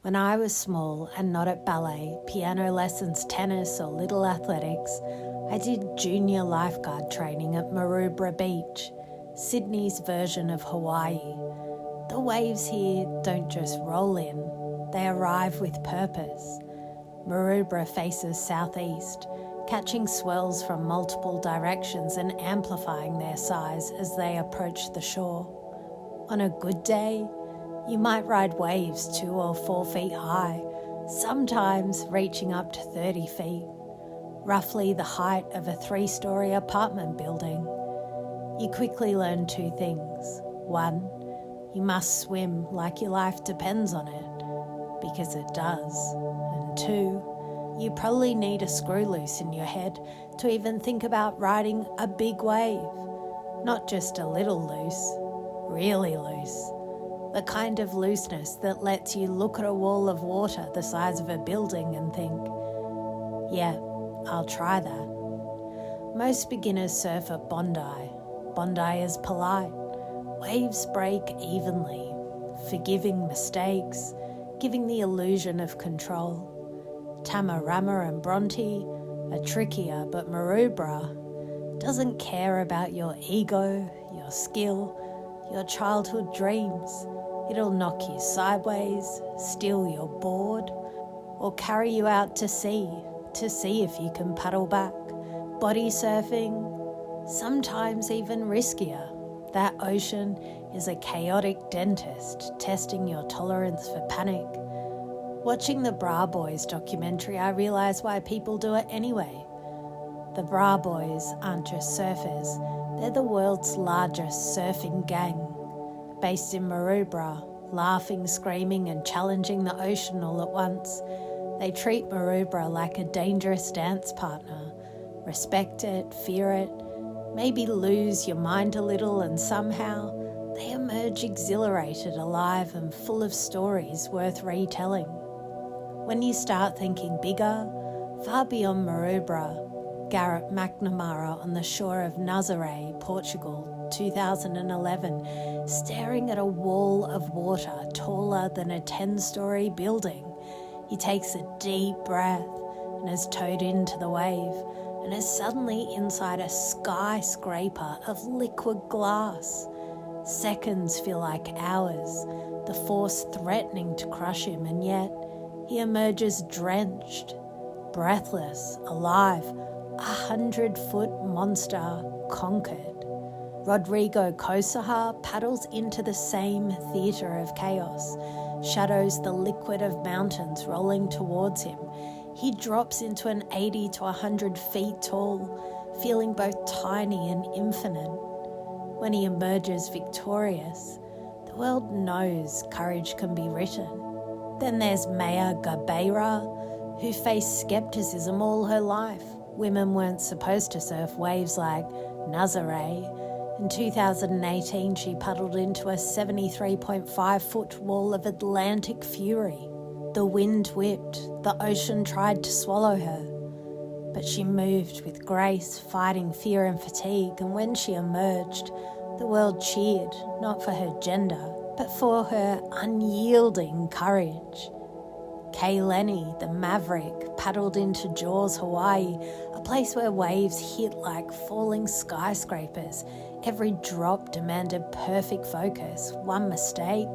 When I was small and not at ballet, piano lessons, tennis or little athletics, I did junior lifeguard training at Maroubra Beach, Sydney's version of Hawaii. The waves here don't just roll in, they arrive with purpose. Maroubra faces southeast, catching swells from multiple directions and amplifying their size as they approach the shore. On a good day, you might ride waves 2 or 4 feet high, sometimes reaching up to 30 feet, roughly the height of a 3-story apartment building. You quickly learn 2 things. 1, you must swim like your life depends on it, because it does. And 2, you probably need a screw loose in your head to even think about riding a big wave. Not just a little loose, really loose. The kind of looseness that lets you look at a wall of water the size of a building and think, yeah, I'll try that. Most beginners surf at Bondi. Bondi is polite. Waves break evenly, forgiving mistakes, giving the illusion of control. Tamarama and Bronte are trickier, but Maroubra doesn't care about your ego, your skill, your childhood dreams. It'll knock you sideways, steal your board, or carry you out to see if you can paddle back. Body surfing, sometimes even riskier. That ocean is a chaotic dentist testing your tolerance for panic. Watching the Bra Boys documentary, I realised why people do it anyway. The Bra Boys aren't just surfers, they're the world's largest surfing gang. Based in Maroubra, laughing, screaming and challenging the ocean all at once. They treat Maroubra like a dangerous dance partner. Respect it, fear it, maybe lose your mind a little, and somehow they emerge exhilarated, alive and full of stories worth retelling. When you start thinking bigger, far beyond Maroubra, Garrett McNamara on the shore of Nazaré, Portugal, 2011, staring at a wall of water taller than a 10-story building. He takes a deep breath and is towed into the wave and is suddenly inside a skyscraper of liquid glass. Seconds feel like hours, the force threatening to crush him, and yet he emerges drenched, breathless, alive, 100-foot monster conquered. Rodrigo Kosaha paddles into the same theatre of chaos, shadows the liquid of mountains rolling towards him. He drops into an 80 to 100 feet tall, feeling both tiny and infinite. When he emerges victorious, the world knows courage can be written. Then there's Maya Gabeira, who faced skepticism all her life. Women weren't supposed to surf waves like Nazaré. In 2018, she paddled into a 73.5-foot wall of Atlantic fury. The wind whipped, the ocean tried to swallow her. But she moved with grace, fighting fear and fatigue, and when she emerged, the world cheered, not for her gender, but for her unyielding courage. Kay Lenny, the maverick, paddled into Jaws, Hawaii, a place where waves hit like falling skyscrapers. Every drop demanded perfect focus. One mistake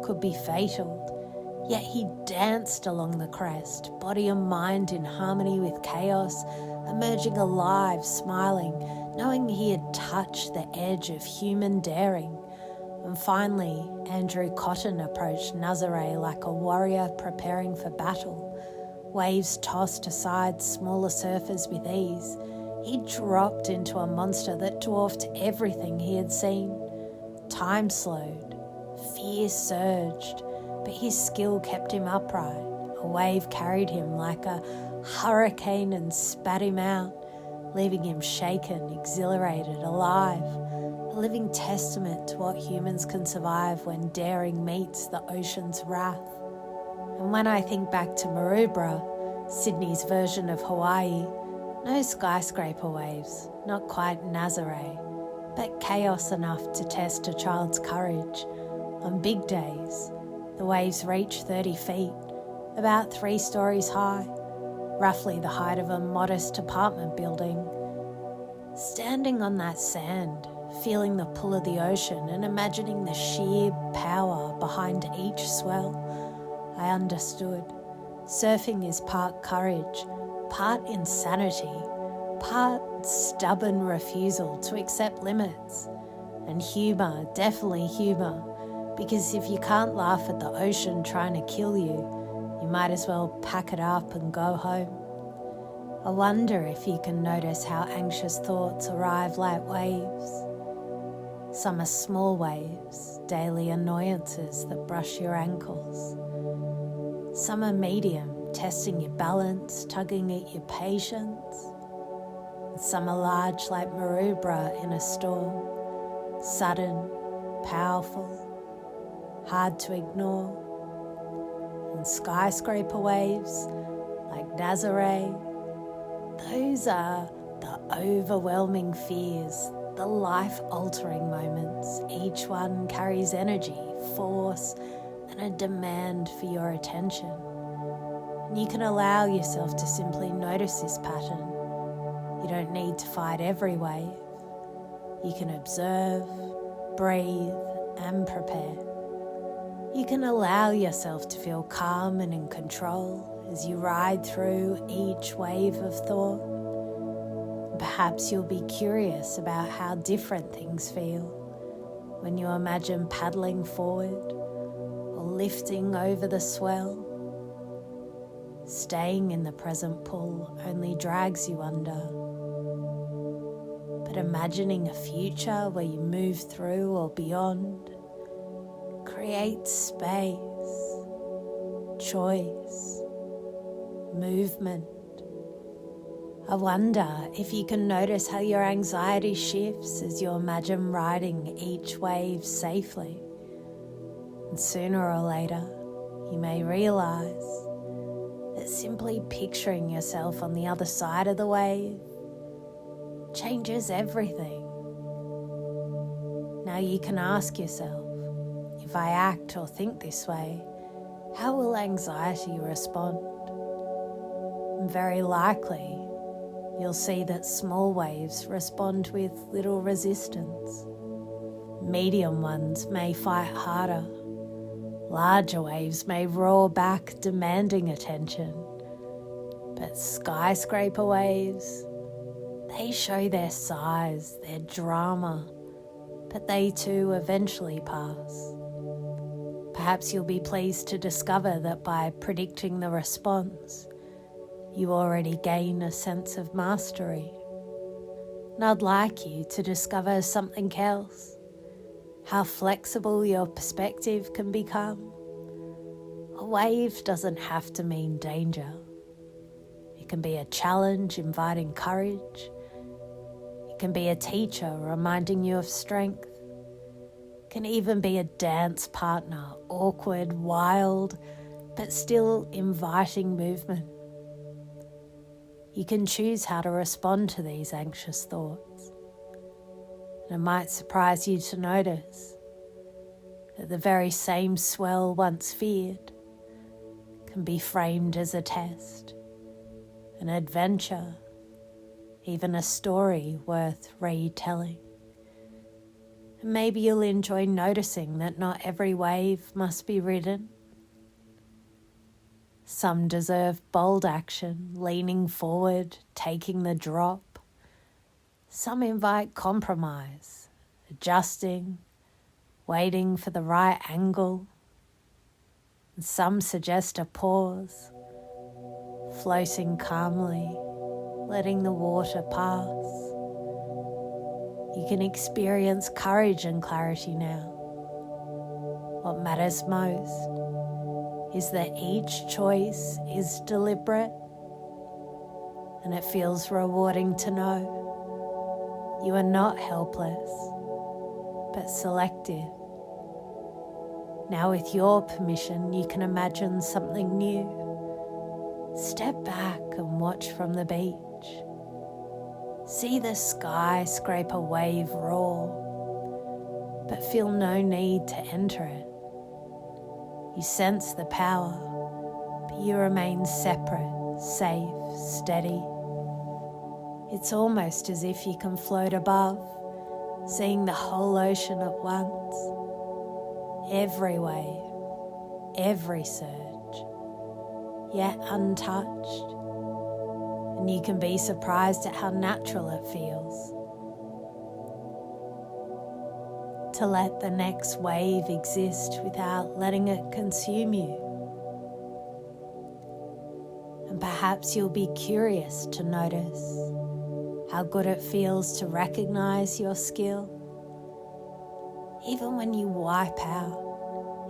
could be fatal. Yet he danced along the crest, body and mind in harmony with chaos, emerging alive, smiling, knowing he had touched the edge of human daring. And finally, Andrew Cotton approached Nazaré like a warrior preparing for battle. Waves tossed aside smaller surfers with ease. He dropped into a monster that dwarfed everything he had seen. Time slowed, fear surged, but his skill kept him upright. A wave carried him like a hurricane and spat him out, leaving him shaken, exhilarated, alive. A living testament to what humans can survive when daring meets the ocean's wrath. And when I think back to Maroubra, Sydney's version of Hawaii, no skyscraper waves, not quite Nazaré, but chaos enough to test a child's courage. On big days, The waves reach 30 feet, about 3 stories high, roughly the height of a modest apartment building. Standing on that sand, feeling the pull of the ocean and imagining the sheer power behind each swell, I understood. Surfing is part courage, part insanity, part stubborn refusal to accept limits, and humour, definitely humour, because if you can't laugh at the ocean trying to kill you, you might as well pack it up and go home. I wonder if you can notice how anxious thoughts arrive like waves. Some are small waves, daily annoyances that brush your ankles. Some are medium, testing your balance, tugging at your patience. And some are large like Maroubra in a storm, sudden, powerful, hard to ignore. And skyscraper waves like Nazare. Those are the overwhelming fears, the life-altering moments. Each one carries energy, force, and a demand for your attention. And you can allow yourself to simply notice this pattern. You don't need to fight every wave. You can observe, breathe, and prepare. You can allow yourself to feel calm and in control as you ride through each wave of thought. Perhaps you'll be curious about how different things feel when you imagine paddling forward or lifting over the swell. Staying in the present pull only drags you under. But imagining a future where you move through or beyond creates space, choice, movement. I wonder if you can notice how your anxiety shifts as you imagine riding each wave safely. And sooner or later, you may realize that simply picturing yourself on the other side of the wave changes everything. Now you can ask yourself, if I act or think this way, how will anxiety respond? And very likely, you'll see that small waves respond with little resistance. Medium ones may fight harder. Larger waves may roar back, demanding attention. But skyscraper waves, they show their size, their drama, but they too eventually pass. Perhaps you'll be pleased to discover that by predicting the response, you already gain a sense of mastery. And I'd like you to discover something else, how flexible your perspective can become. A wave doesn't have to mean danger. It can be a challenge inviting courage. It can be a teacher reminding you of strength. It can even be a dance partner, awkward, wild, but still inviting movement. You can choose how to respond to these anxious thoughts. And it might surprise you to notice that the very same swell once feared can be framed as a test, an adventure, even a story worth retelling. And maybe you'll enjoy noticing that not every wave must be ridden. Some deserve bold action, leaning forward, taking the drop. Some invite compromise, adjusting, waiting for the right angle. And some suggest a pause, floating calmly, letting the water pass. You can experience courage and clarity now. What matters most is that each choice is deliberate, and it feels rewarding to know you are not helpless, but selective. Now, with your permission, you can imagine something new. Step back and watch from the beach. See the skyscraper wave roar, but feel no need to enter it. You sense the power, but you remain separate, safe, steady. It's almost as if you can float above, seeing the whole ocean at once. Every wave, every surge, yet untouched. And you can be surprised at how natural it feels. To let the next wave exist without letting it consume you. And perhaps you'll be curious to notice how good it feels to recognize your skill. Even when you wipe out,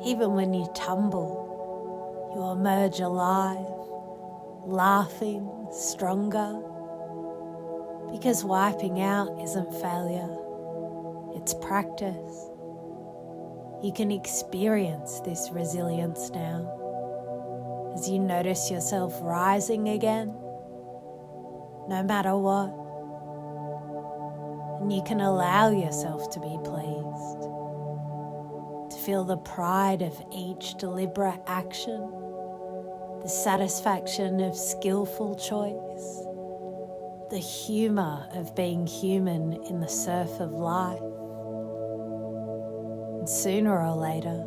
even when you tumble, you emerge alive, laughing, stronger. Because wiping out isn't failure, it's practice. You can experience this resilience now as you notice yourself rising again, no matter what. And you can allow yourself to be pleased, to feel the pride of each deliberate action, the satisfaction of skillful choice, the humour of being human in the surf of life. And sooner or later,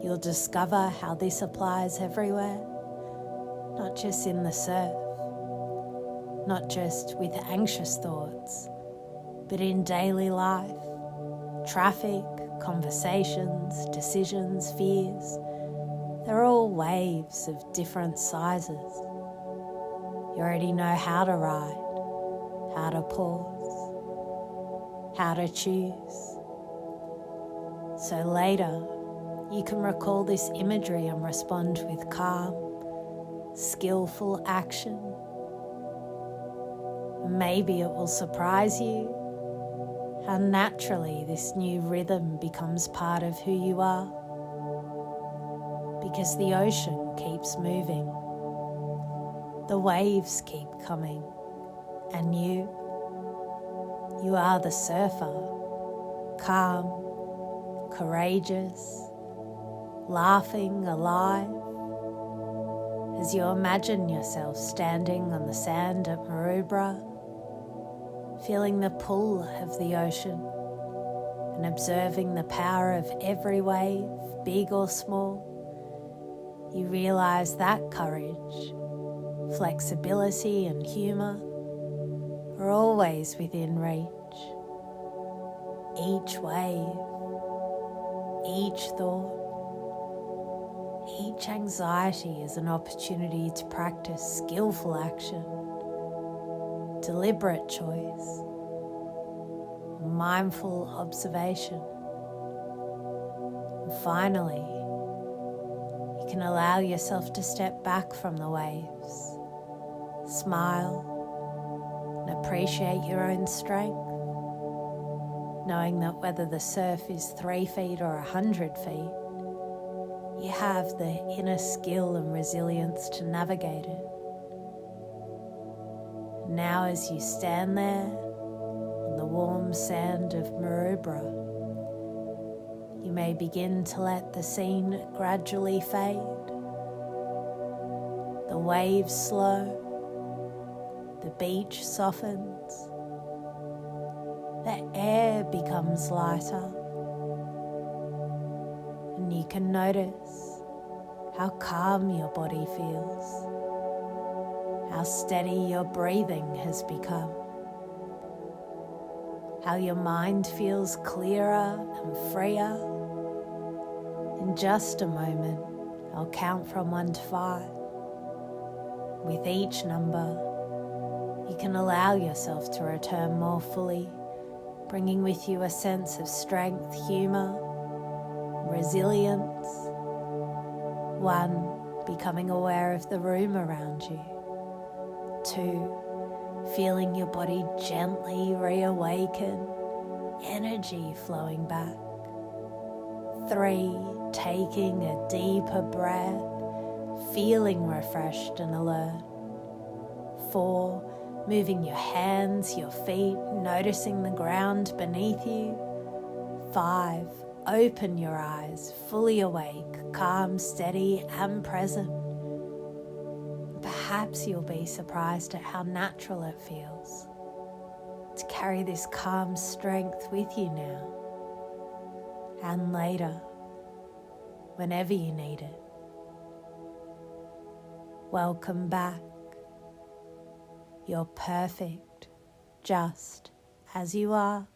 you'll discover how this applies everywhere, not just in the surf, not just with anxious thoughts, but in daily life, traffic, conversations, decisions, fears. They're all waves of different sizes. You already know how to ride, how to pause, how to choose. So later, you can recall this imagery and respond with calm, skillful action. Maybe it will surprise you how naturally this new rhythm becomes part of who you are. Because the ocean keeps moving, the waves keep coming, and you are the surfer, calm, courageous, laughing, alive, as you imagine yourself standing on the sand at Maroubra, feeling the pull of the ocean and observing the power of every wave, big or small. You realize that courage, flexibility and humour are always within reach. Each wave, each thought, each anxiety is an opportunity to practice skillful action, deliberate choice, mindful observation. And finally, you can allow yourself to step back from the waves, smile, and appreciate your own strength, knowing that whether the surf is 3 feet or 100 feet, you have the inner skill and resilience to navigate it. Now as you stand there on the warm sand of Maroubra, you may begin to let the scene gradually fade. The waves slow, the beach softens, the air becomes lighter, and you can notice how calm your body feels, how steady your breathing has become, how your mind feels clearer and freer. In just a moment, I'll count from 1 to 5. With each number, you can allow yourself to return more fully, bringing with you a sense of strength, humour, resilience. 1, becoming aware of the room around you. 2, feeling your body gently reawaken, energy flowing back. 3, taking a deeper breath, feeling refreshed and alert. 4, moving your hands, your feet, noticing the ground beneath you. 5, open your eyes, fully awake, calm, steady, and present. Perhaps you'll be surprised at how natural it feels to carry this calm strength with you now and later, whenever you need it. Welcome back. You're perfect, just as you are.